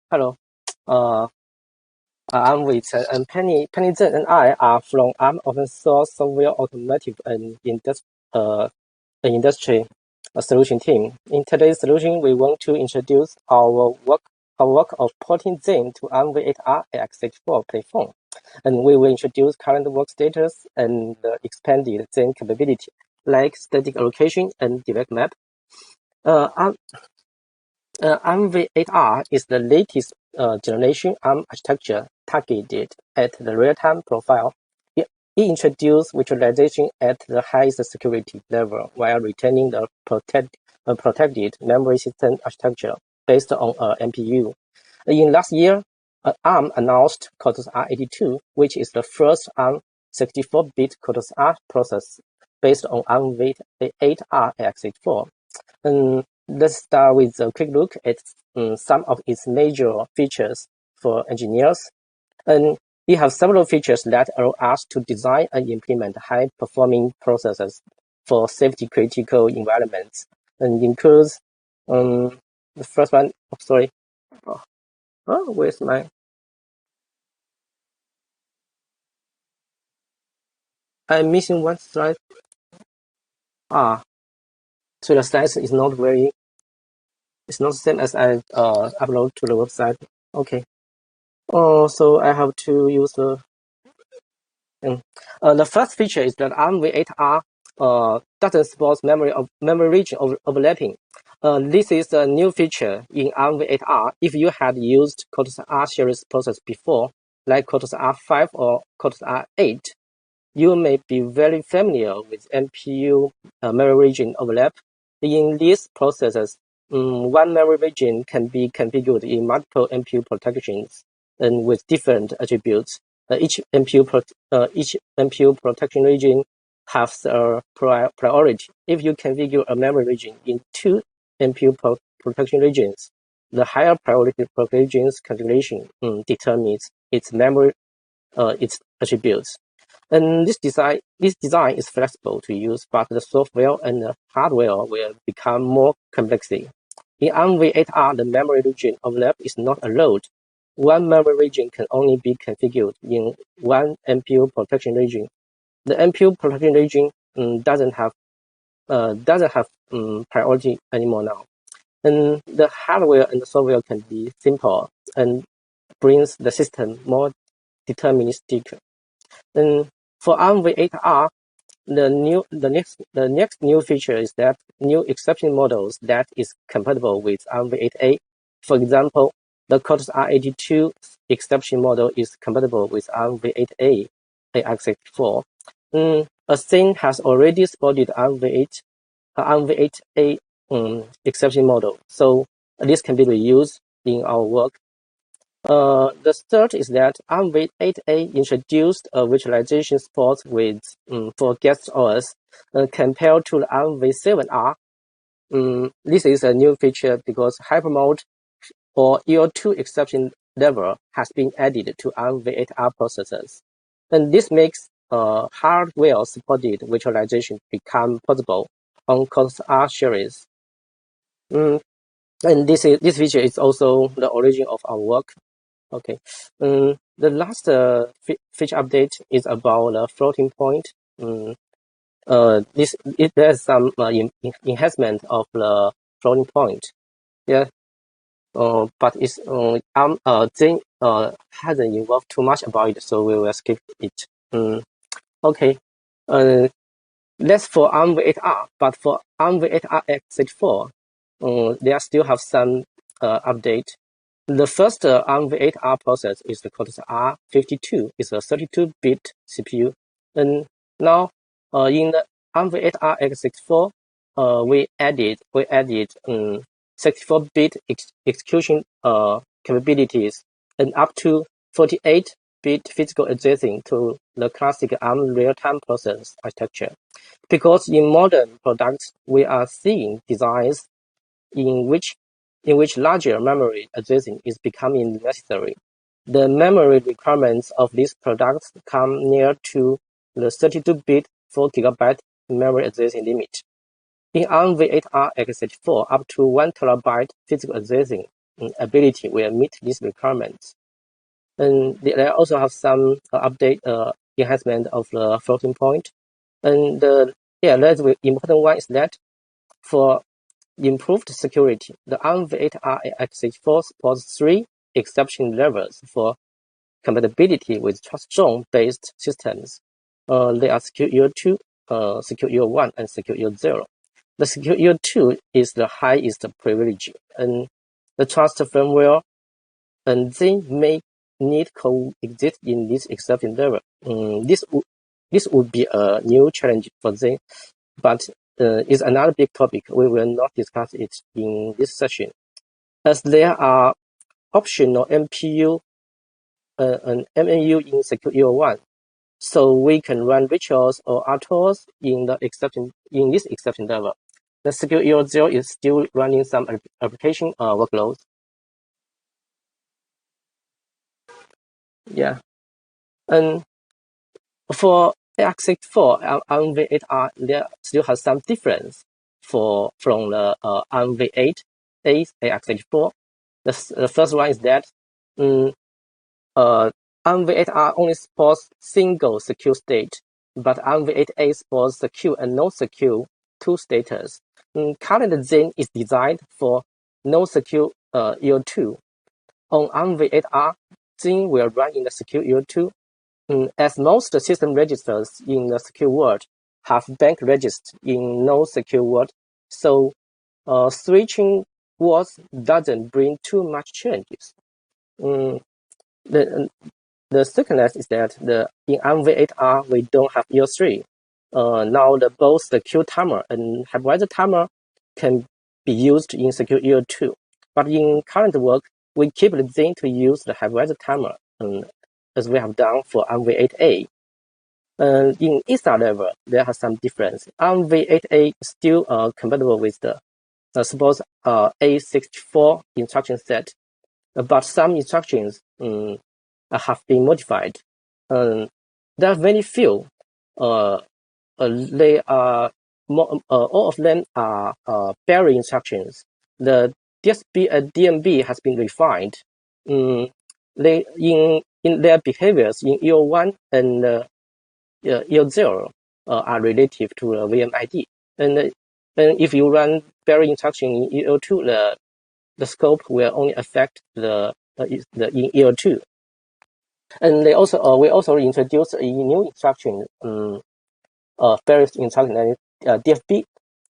Hello. I'm Wei Chen and Penny. Zheng and I are from Arm open source software automotive and industry solution team. In today's solution, we want to introduce our work of porting Zheng to Armv8-R AArch64 platform, and we will introduce current work status and expanded Zheng capability like static allocation and direct map. Armv8-R is the latest generation ARM architecture targeted at the real-time profile. It introduced virtualization at the highest security level while retaining the protected memory system architecture based on MPU. In last year, ARM announced CoreTOS-R82, which is the first ARM 64-bit CoreTOS-R process based on Armv8-R AArch64. Let's start with a quick look at some of its major features for engineers. And it has several features that allow us to design and implement high-performing processes for safety-critical environments, and includes the first one. Oh, sorry. Oh, where's my? I'm missing one slide. So the slides is not very. It's not the same as I upload to the website. Okay. So I have to use the. The first feature is that Armv8-R doesn't support memory region overlapping. This is a new feature in Armv8-R. If you had used CoreTOS-R series process before, like CoreTOS-R5 or CoreTOS-R8, you may be very familiar with MPU memory region overlap. In these processes, one memory region can be configured in multiple MPU protections and with different attributes. Each MPU protection region has a priority. If you configure a memory region in two MPU protection regions, the higher priority region's configuration determines its memory, its attributes. And this design is flexible to use, but the software and the hardware will become more complex. In Armv8-R, the memory region overlap is not allowed. One memory region can only be configured in one MPU protection region. The MPU protection region doesn't have priority anymore now. And the hardware and the software can be simple and brings the system more deterministic. And for Armv8-R, the next new feature is that new exception models that is compatible with Armv8-A. For example, the CoreTOS-R82 exception model is compatible with Armv8-A AArch64. Zheng has already supported Armv8-A exception model, so this can be reused in our work. The third is that Armv8-A introduced a virtualization support with for guest OS compared to the Armv7-R. This is a new feature because hypermode or EL2 exception level has been added to Armv8-R processors, and this makes hardware-supported virtualization become possible on CoreTOS-R series. And this feature is also the origin of our work. Okay. The last feature update is about the floating point. There's some enhancement of the floating point. Yeah. But it's Zheng hasn't involved too much about it, so we will skip it. Okay. That's for Armv8-R, but for Armv8-R x64, they still have some update. The first Armv8-R process is the CoreTOS-R52. It's a 32-bit CPU. And now in the Armv8-R x64, we added 64-bit execution capabilities and up to 48-bit physical addressing to the classic ARM real-time process architecture. Because in modern products, we are seeing designs in which larger memory addressing is becoming necessary. The memory requirements of these products come near to the 32-bit 4 GB memory addressing limit. In Armv8-R x64, up to 1 TB physical addressing ability will meet these requirements. And they also have some update enhancement of the floating point. And the important one is that for improved security, the Armv8-R AArch64 supports 3 exception levels for compatibility with trust zone-based systems. They are Secure Year 2, Secure Year 1, and Secure Year 0. The Secure Year 2 is the highest privilege, and the trust firmware and they may need coexist in this exception level. This would be a new challenge for them, but is another big topic. We will not discuss it in this session, as there are optional MPU and MNU in Secure Year 1, so we can run RTOS or RTOS in this exception level. The Secure Year 0 is still running some application workloads. Yeah, and for AArch64 Armv8-R, there still has some difference from the Armv8 AArch64. The first one is that Armv8-R only supports single secure state, but Armv8-A supports secure and no secure two status. Current Zheng is designed for no secure year 2. On Armv8-R, Zheng will run in the secure year 2. As most system registers in the secure world have bank registers in no secure world, so switching words doesn't bring too much changes. The secondness is that in Armv8-R we don't have year 3. Now both the Q timer and hypervisor timer can be used in secure year 2. But in current work, we keep the thing to use the hypervisor timer, as we have done for Armv8-A. In ISA level, there are some difference. Armv8-A is still compatible with the suppose A64 instruction set, but some instructions have been modified. There are very few. They are all of them are barrier instructions. The DSB and DMB has been refined. They in their behaviors in year 1 and year 0 are relative to the VMID. And if you run barrier instruction in year 2, the scope will only affect the in year 2. And we also introduced a new instruction, barrier instruction DFB.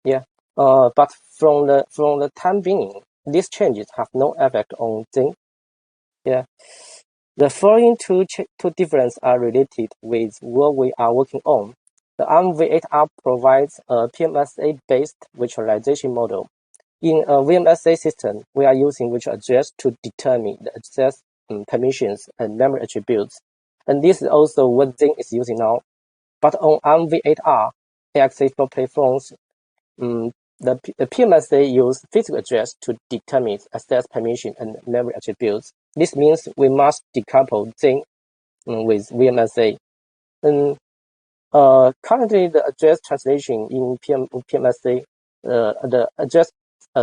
Yeah. But from the time being, these changes have no effect on Zheng. Yeah. The following two differences are related with what we are working on. The Armv8-R provides a PMSA-based virtualization model. In a PMSA system, we are using virtual address to determine the access permissions and memory attributes. And this is also what Zheng is using now. But on Armv8-R, AArch64 platforms, the PMSA use physical address to determine access permission and memory attributes. This means we must decouple Zheng with VMSA. And currently, the address translation in PMSA, the address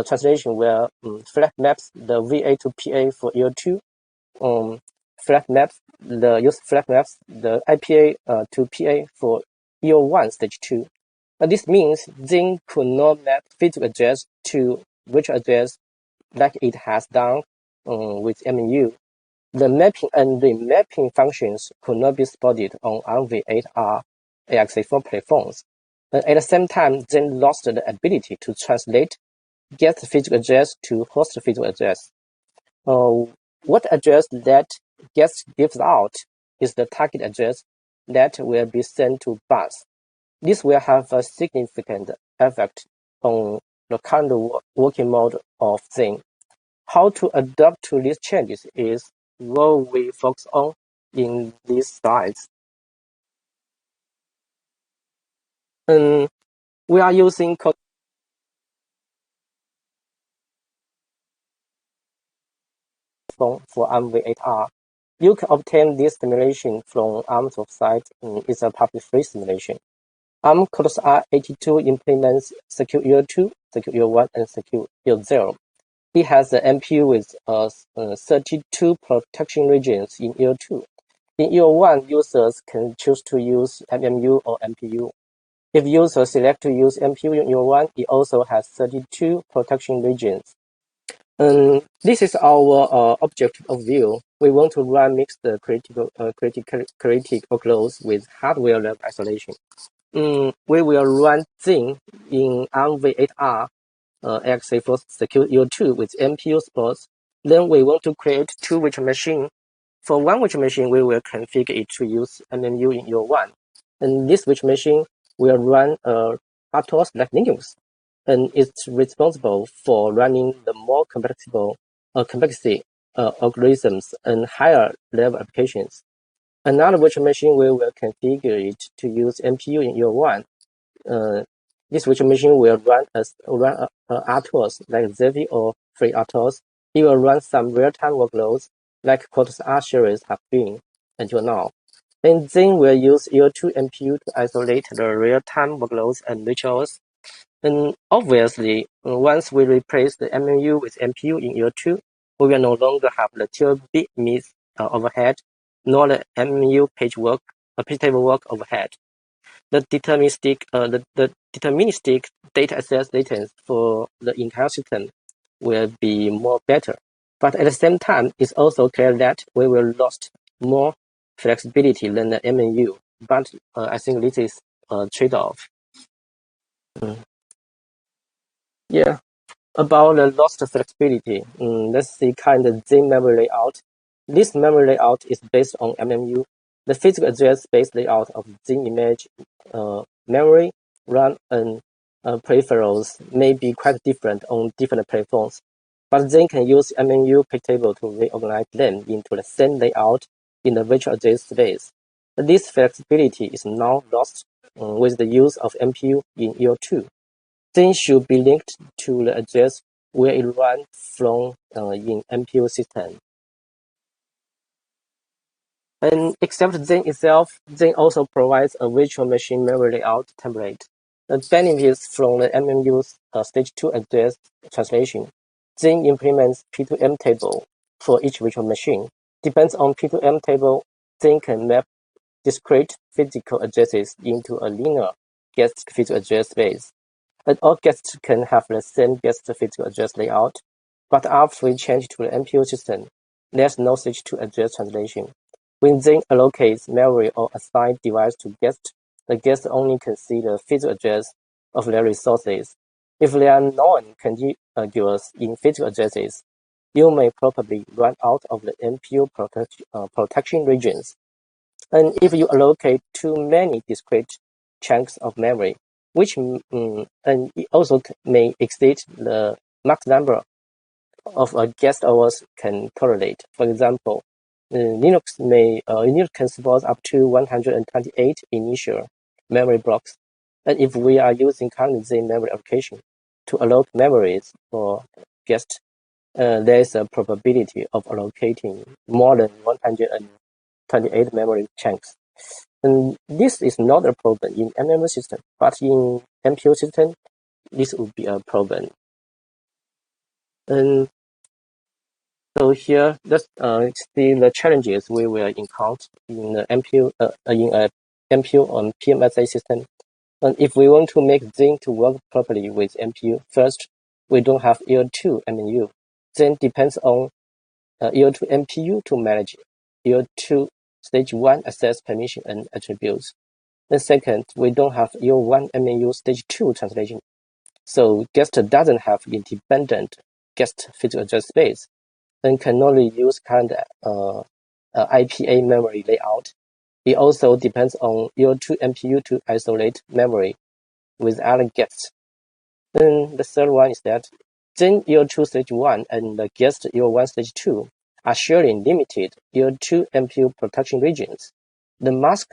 translation where flag maps the VA to PA for year 2, flag maps the IPA to PA for year 1 stage 2. This means Zheng could not map physical address to virtual address like it has done with MPU. The mapping and remapping functions could not be supported on Armv8-R AArch64 platforms. At the same time, Zheng lost the ability to translate guest physical address to host physical address. What address that guest gives out is the target address that will be sent to bus. This will have a significant effect on the current working mode of Zheng. How to adapt to these changes is what we focus on in these slides. We are using for Armv8-R. You can obtain this simulation from Arm's website. It's a public free simulation. Armv8-R82 implements Secure Year 2, Secure Year 1, and Secure Year 0. it has an MPU with 32 protection regions in year 2. In year 1, users can choose to use MMU or MPU. If users select to use MPU in year 1, it also has 32 protection regions. This is our objective of view. We want to run mixed criticality workloads with hardware level isolation. We will run Zheng in Armv8-R x64 secure year 2 with MPU sports. Then we want to create 2 virtual machines. For one virtual machine, we will configure it to use MMU in year 1. And this virtual machine will run RTOS like Linux. And it's responsible for running the more complexity algorithms and higher level applications. Another virtual machine we will configure it to use MPU in year 1. This virtual machine will run RTOS like Xavier or free RTOS. It will run some real-time workloads like AArch64 series have been until now. And then we'll use year 2 MPU to isolate the real-time workloads and rituals. And obviously, once we replace the MMU with MPU in year 2, we will no longer have the 12-bit miss overhead, nor the MMU page table work overhead. The deterministic data access latency for the entire system will be more better. But at the same time, it's also clear that we will lose more flexibility than the MMU. But I think this is a trade-off. Yeah, about the lost flexibility, let's see kind of Zheng memory layout. This memory layout is based on MMU. The physical address space layout of Zheng image memory, RAM, and peripherals may be quite different on different platforms, but Zheng can use MMU page table to reorganize them into the same layout in the virtual address space. This flexibility is now lost with the use of MPU in year 2. Zheng should be linked to the address where it runs from in MPU system. And except Zheng itself, Zheng also provides a virtual machine memory layout template. The benefits from the MMU's stage 2 address translation. Zheng implements P2M table for each virtual machine. Depends on P2M table, Zheng can map discrete physical addresses into a linear guest physical address space. And all guests can have the same guest physical address layout, but after we change to the MPU system, there's no stage 2 address translation. When Zheng allocates memory or assign device to guest, the guest only can see the physical address of their resources. If they are non-contiguous in physical addresses, you may probably run out of the MPU protection regions. And if you allocate too many discrete chunks of memory, which and it also may exceed the max number of guest hours can tolerate. For example, Linux can support up to 128 initial memory blocks. And if we are using current Zheng memory application to allocate memories for guests, there is a probability of allocating more than 128 memory chunks. And this is not a problem in MMU system, but in MPU system, this would be a problem. And so here, let's see the challenges we will encounter in the MPU in a MPU on PMSA system. And if we want to make Zheng to work properly with MPU, first, we don't have year 2 MMU. Zheng depends on year 2 MPU to manage year 2 stage 1 access permission and attributes. Then second, we don't have year 1 MMU stage 2 translation. So guest doesn't have independent guest physical address space and can only use current IPA memory layout. It also depends on year 2 MPU to isolate memory with other guests. Then the third one is that Zheng year 2 stage 1 and the guest year 1 stage 2 are sharing limited year 2 MPU protection regions. The mask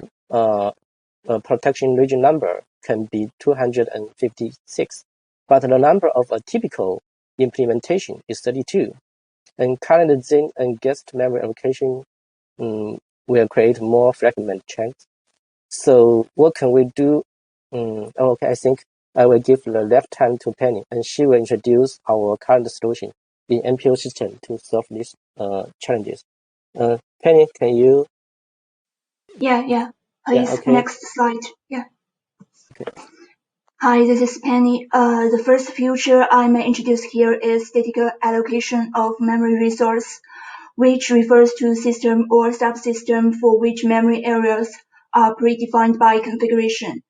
protection region number can be 256, but the number of a typical implementation is 32. And current Zheng and guest memory allocation will create more fragment chunks. So what can we do? Okay, I think I will give the left hand to Penny, and she will introduce our current solution. in MPU system to solve these challenges. Penny, can you? Yeah. Please, okay. Next slide. Yeah. Okay. Hi, this is Penny. The first feature I may introduce here is static allocation of memory resource, which refers to system or subsystem for which memory areas are predefined by configuration.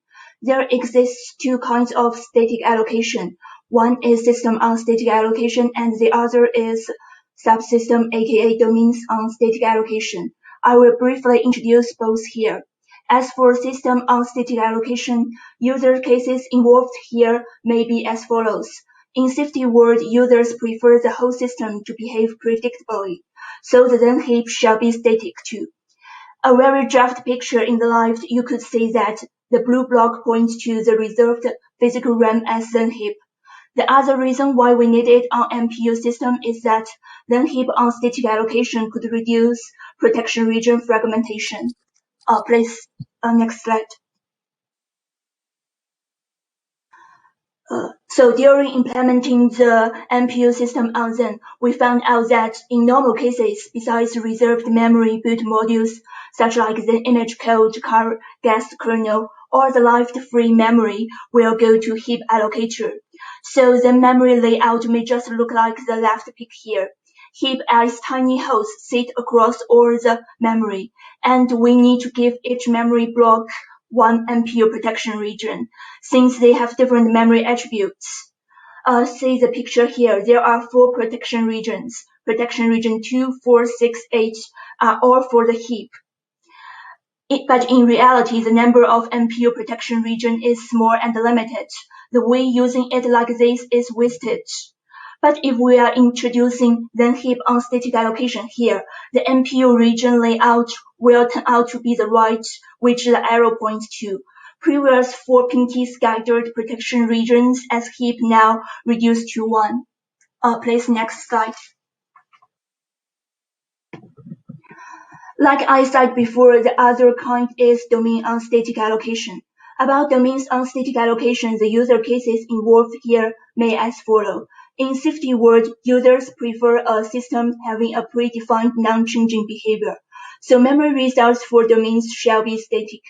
There exists two kinds of static allocation. One is system on static allocation and the other is subsystem aka domains on static allocation. I will briefly introduce both here. As for system on static allocation, user cases involved here may be as follows. In safety world, users prefer the whole system to behave predictably, so the then heap shall be static too. A very draft picture in the left, you could see that the blue block points to the reserved physical RAM as then heap. The other reason why we need it on MPU system is that then heap on static allocation could reduce protection region fragmentation. Please, next slide. So during implementing the MPU system on Zheng, we found out that in normal cases, besides reserved memory boot modules, such like the image code, guest kernel, or the left-free memory will go to heap allocator. So the memory layout may just look like the left pic here. Heap as tiny holes sit across all the memory, and we need to give each memory block one MPU protection region, since they have different memory attributes. See the picture here. There are 4 protection regions. Protection region 2, 4, 6, 8 are all for the heap. But in reality, the number of MPU protection region is small and limited. The way using it like this is wasted. But if we are introducing then heap on static allocation here, the MPU region layout will turn out to be the right, which the arrow points to. Previous 4 pinky scattered protection regions as heap now reduced to 1. Please next slide. Like I said before, the other kind is domain on static allocation. About domains on static allocation, the user cases involved here may as follow. In safety world, users prefer a system having a predefined non-changing behavior, so memory resource for domains shall be static.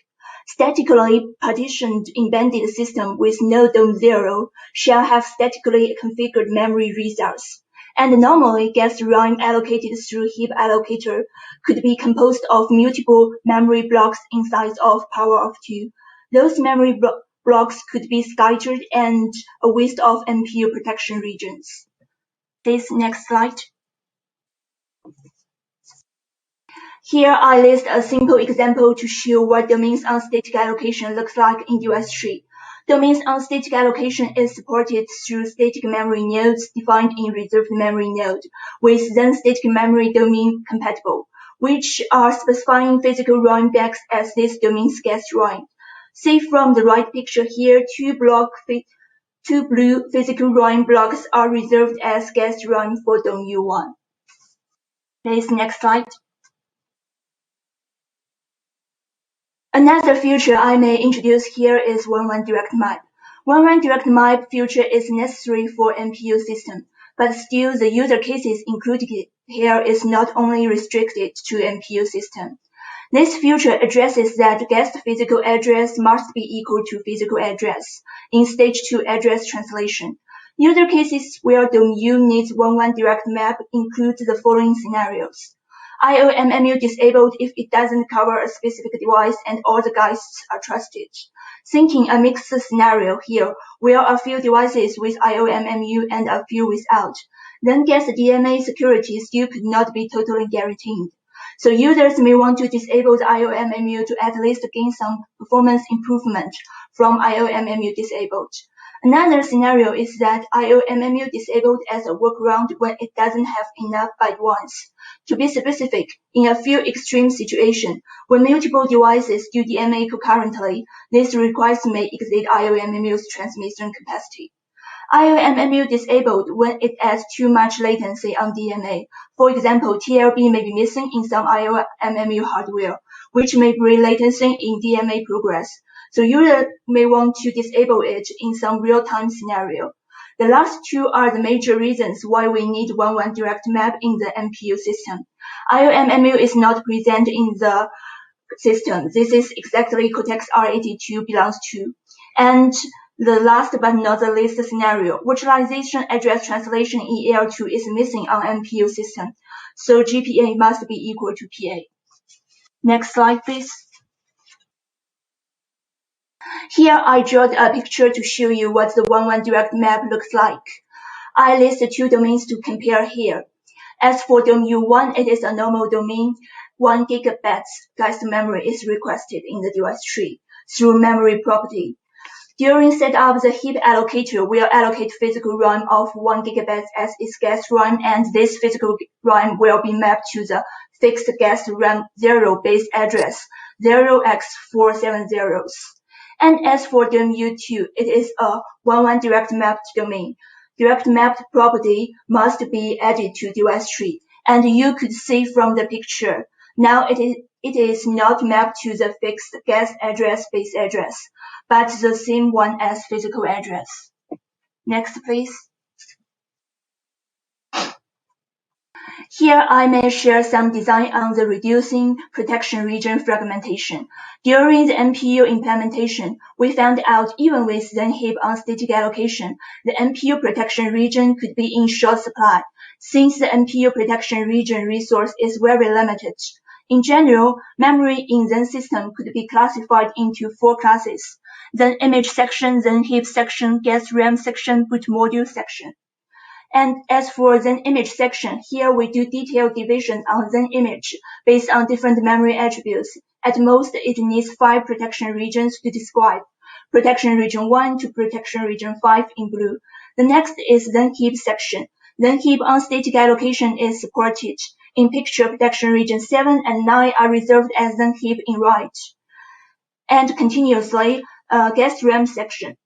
Statically partitioned embedded system with no DOM 0 shall have statically configured memory resource. And normally, guest RAM allocated through heap allocator could be composed of multiple memory blocks in size of power of 2. Those memory blocks could be scattered and a waste of MPU protection regions. This next slide. Here I list a simple example to show what domains on static allocation looks like in US tree. Domains on static allocation is supported through static memory nodes defined in reserved memory node, with then static memory domain compatible, which are specifying physical RAM blocks as this domain's guest RAM. See from the right picture here, two blue physical RAM blocks are reserved as guest RAM for DOM U1. Please next slide. Another feature I may introduce here is one-one direct map. One-one direct map feature is necessary for MPU system, but still the user cases included here is not only restricted to MPU system. This feature addresses that guest physical address must be equal to physical address in stage 2 address translation. User cases where DOM U needs one-one direct map include the following scenarios. IOMMU disabled if it doesn't cover a specific device and all the guests are trusted. Thinking a mixed scenario here, where a few devices with IOMMU and a few without, then guest DMA security still could not be totally guaranteed. So users may want to disable the IOMMU to at least gain some performance improvement from IOMMU disabled. Another scenario is that IOMMU disabled as a workaround when it doesn't have enough byte ones. To be specific, in a few extreme situations, when multiple devices do DMA concurrently, this request may exceed IOMMU's transmission capacity. IOMMU disabled when it adds too much latency on DMA. For example, TLB may be missing in some IOMMU hardware, which may bring latency in DMA progress. So users may want to disable it in some real-time scenario. The last two are the major reasons why we need 1-1 direct map in the MPU system. IOMMU is not present in the system. This is exactly Cortex R82 belongs to. And the last but not the least scenario, virtualization address translation in EL2 is missing on MPU system. So GPA must be equal to PA. Next slide, please. Here I drew a picture to show you what the 1-1 direct map looks like. I list two domains to compare here. As for domain U1, it is a normal domain. 1 GB guest memory is requested in the device tree through memory property. During setup, the heap allocator will allocate physical RAM of 1 GB as its guest RAM, and this physical RAM will be mapped to the fixed guest RAM 0 base address 0x470. And as for domain U2, it is a 1-1 direct mapped domain. Direct mapped property must be added to device tree, and you could see from the picture. Now it is not mapped to the fixed guest address base address, but the same one as physical address. Next, please. Here I may share some design on the reducing protection region fragmentation. During the MPU implementation, we found out even with Zheng heap on static allocation, the MPU protection region could be in short supply, since the MPU protection region resource is very limited. In general, memory in Zheng system could be classified into 4 classes: Zheng image section, Zheng heap section, guest RAM section, boot module section. And as for Zheng image section, here we do detailed division on Zheng image based on different memory attributes. At most, it needs 5 protection regions to describe. Protection region 1 to protection region 5 in blue. The next is Zheng heap section. Zheng heap on static allocation is supported. In picture, protection region 7 and 9 are reserved as Zheng heap in right. And continuously, guest RAM section.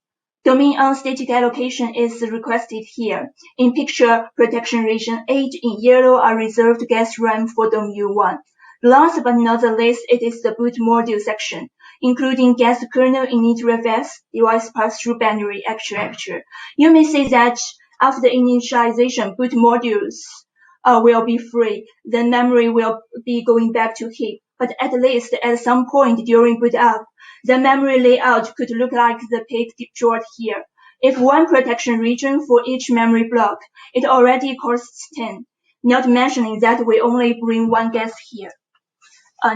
Domain on static allocation is requested here. In picture, protection region 8 in yellow are reserved guest RAM for domain U1. Last but not the least, it is the boot module section, including guest kernel init-ref, device pass-through binary actuator. You may say that after initialization, boot modules will be free, then memory will be going back to heap. But at least at some point during boot up, the memory layout could look like the pic drawn here. If 1 protection region for each memory block, it already costs 10, not mentioning that we only bring 1 guest here.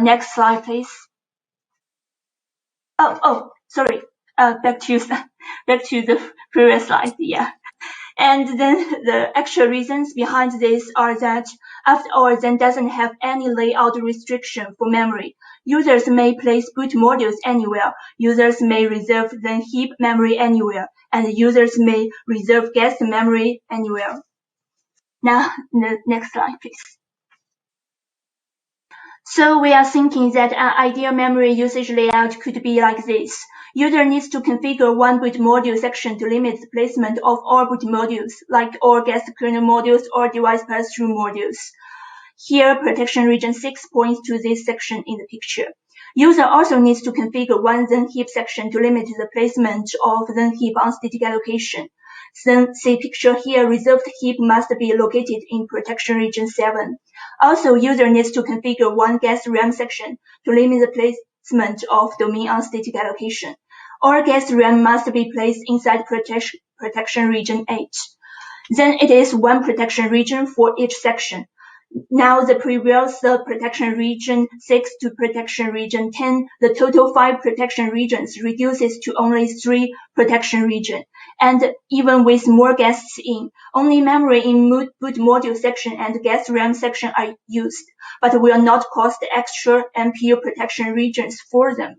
Next slide, please. Sorry. Back to the previous slide. Yeah. And then the actual reasons behind this are that, after all, Zheng doesn't have any layout restriction for memory. Users may place boot modules anywhere, users may reserve Zheng heap memory anywhere, and users may reserve guest memory anywhere. Now, the next slide, please. So we are thinking that an ideal memory usage layout could be like this. User needs to configure 1 boot module section to limit the placement of all boot modules, like all guest kernel modules or device pass-through modules. Here, protection region 6 points to this section in the picture. User also needs to configure 1 Zheng heap section to limit the placement of Zheng heap on static allocation. Then, see picture here, reserved heap must be located in protection region 7. Also, user needs to configure 1 guest RAM section to limit the placement of domain on static allocation. All guest RAM must be placed inside protection region 8. Then it is 1 protection region for each section. Now the previous protection region 6 to protection region 10, the total 5 protection regions reduces to only 3 protection regions. And even with more guests in, only memory in boot module section and guest RAM section are used, but will not cost extra MPU protection regions for them.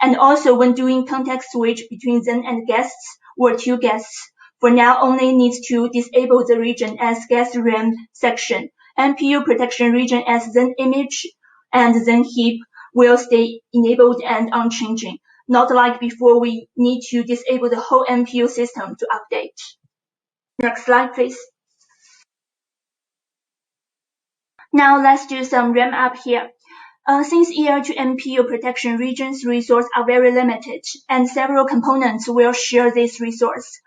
And also when doing context switch between Zheng and guests or 2 guests, for now only needs to disable the region as guest RAM section. MPU protection region as Zheng image and Zheng heap will stay enabled and unchanging, not like before we need to disable the whole MPU system to update. Next slide, please. Now let's do some RAM up here. Since EL2 MPU protection regions resources are very limited, and several components will share this resource,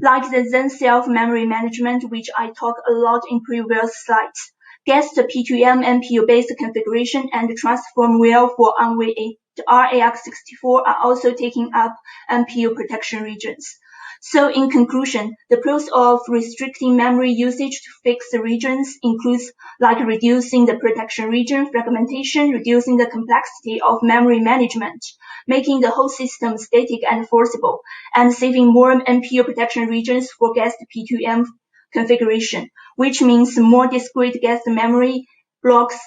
like the Zheng self-memory management, which I talked a lot in previous slides. Guest P2M MPU-based configuration and transform well for Armv8-R AArch64 are also taking up MPU protection regions. So in conclusion, the pros of restricting memory usage to fixed regions includes like reducing the protection region fragmentation, reducing the complexity of memory management, making the whole system static and forcible, and saving more MPU protection regions for guest P2M configuration, which means more discrete guest memory blocks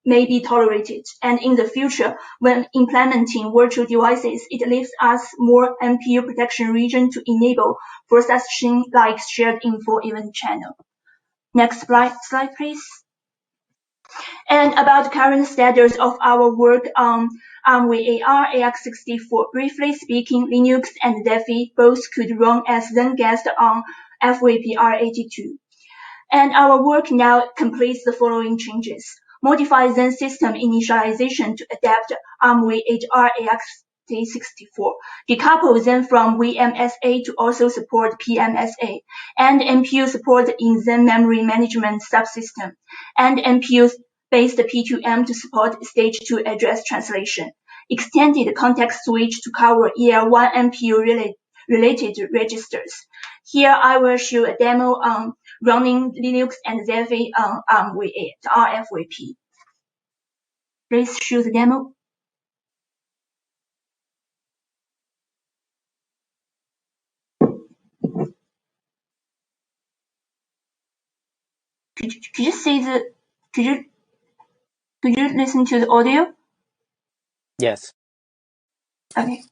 may be tolerated. And in the future, when implementing virtual devices, it leaves us more MPU protection region to enable for such things like shared info event channel. Next slide, please. And about current status of our work on Armv8-R AArch64. Briefly speaking, Linux and Defi both could run as Zheng guest on Armv8-R82. And our work now completes the following changes. Modify Zheng system initialization to adapt Armv8-R AArch64. Decouple Zheng from PMSA to also support PMSA. And MPU support in Zheng memory management subsystem. And MPU-based P2M to support stage 2 address translation. Extended context switch to cover EL1 MPU related registers. Here I will show a demo on running Linux and Defi on Armv8-R FVP. Please show the demo. Could you see the? Could you listen to the audio? Yes. Okay.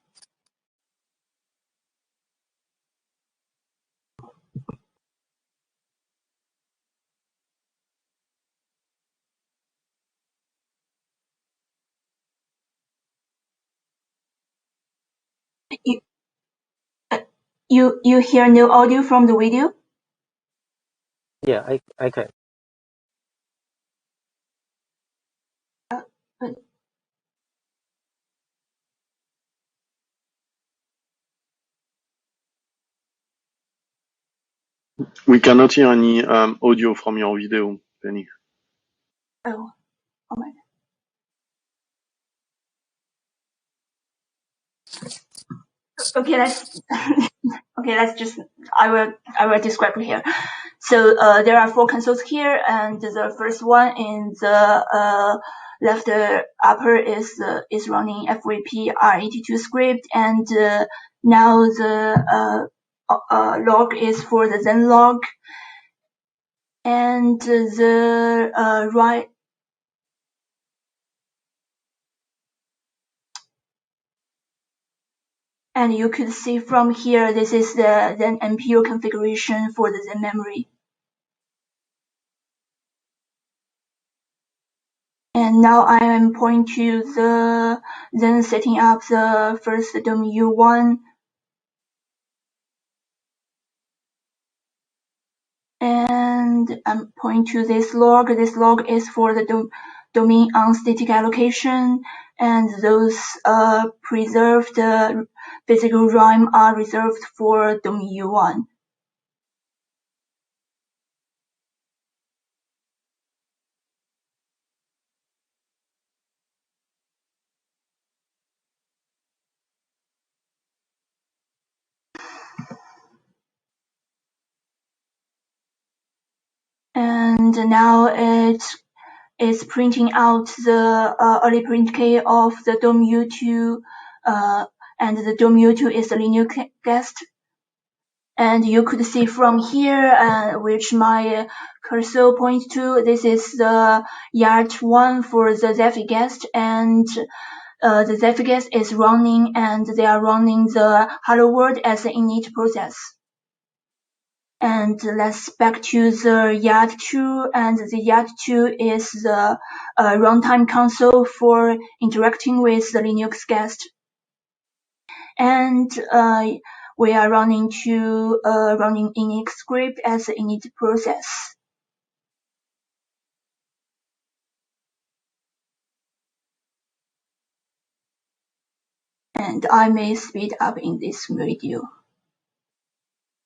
You hear no audio from the video? Yeah, I can. We cannot hear any audio from your video, Penny. Oh my. Okay, let's just I will describe here. So there are 4 consoles here, and the first one in the left upper is running FVP R82 script, and now the log is for the Zheng log, and the right. And you could see from here, this is the Zheng MPU configuration for the Zheng memory. And now I am pointing to the Zheng setting up the first DOM-U1. And I'm pointing to this log. This log is for the domain on static allocation, and those preserved physical rhyme are reserved for DOM-U1. And now it's printing out the early print key of the DOM-U2, and the DOM-U2 is the Linux guest. And you could see from here, which my cursor points to, this is the YART1 for the Zephy guest, and the Zephy guest is running, and they are running the hello world as an init process. And let's back to the YART2, and the YART2 is the runtime console for interacting with the Linux guest. And we are running init script as an init process. And I may speed up in this video.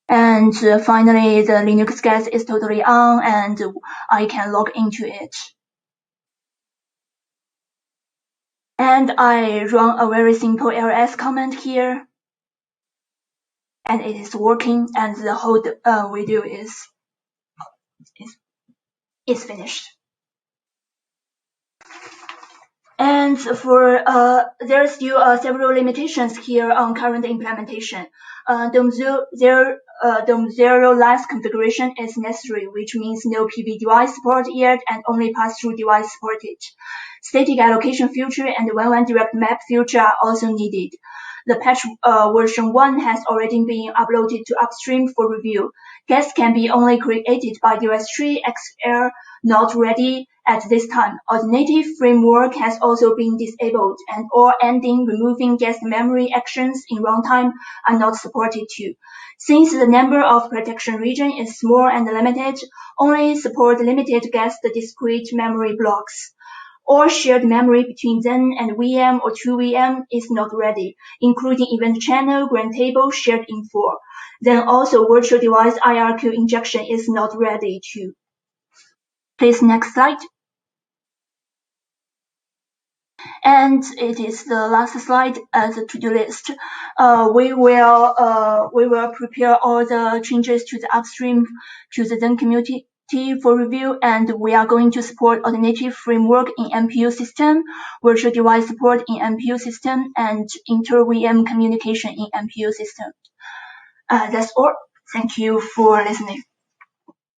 And finally, the Linux guest is totally on, and I can log into it. And I run a very simple ls command here, and it is working, and the whole video is finished. And for there are still several limitations here on current implementation. DOM 0 last configuration is necessary, which means no PV device support yet and only pass-through device supported. Static allocation feature and 1.1 direct map feature are also needed. The patch version 1 has already been uploaded to upstream for review. Guests can be only created by device tree XR, not ready at this time. Alternative framework has also been disabled, and all ending removing guest memory actions in runtime are not supported too. Since the number of protection region is small and limited, only support limited guest discrete memory blocks. All shared memory between Zheng and VM or 2VM is not ready, including event channel, grant table shared in 4. Then also virtual device IRQ injection is not ready too. Please next slide. And it is the last slide as a to-do list. We will prepare all the changes to the upstream to the Zheng community for review, and we are going to support alternative framework in MPU system, virtual device support in MPU system, and inter-VM communication in MPU system. That's all. Thank you for listening.